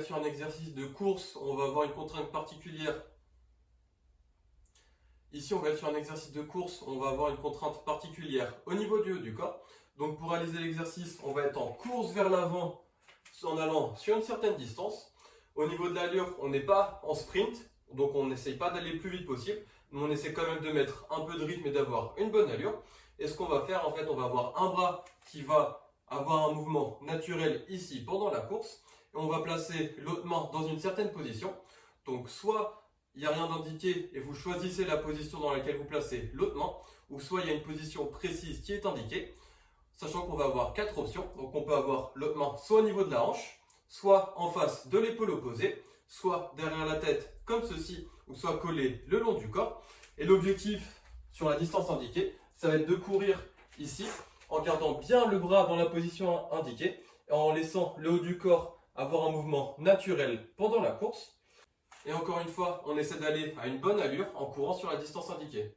être sur un exercice de course, on va avoir une contrainte particulière. Ici, on va être sur un exercice de course, on va avoir une contrainte particulière au niveau du haut du corps. Donc pour réaliser l'exercice, on va être en course vers l'avant en allant sur une certaine distance. Au niveau de l'allure, on n'est pas en sprint, donc on n'essaye pas d'aller le plus vite possible, mais on essaie quand même de mettre un peu de rythme et d'avoir une bonne allure. Et ce qu'on va faire, en fait, on va avoir un bras qui va avoir un mouvement naturel ici pendant la course, et on va placer l'autre main dans une certaine position. Donc soit il n'y a rien d'indiqué et vous choisissez la position dans laquelle vous placez l'autre main, ou soit il y a une position précise qui est indiquée, sachant qu'on va avoir 4 options. Donc on peut avoir l'autre main soit au niveau de la hanche, soit en face de l'épaule opposée, soit derrière la tête comme ceci, ou soit collé le long du corps. Et l'objectif sur la distance indiquée, ça va être de courir ici en gardant bien le bras dans la position indiquée et en laissant le haut du corps avoir un mouvement naturel pendant la course. Et encore une fois, on essaie d'aller à une bonne allure en courant sur la distance indiquée.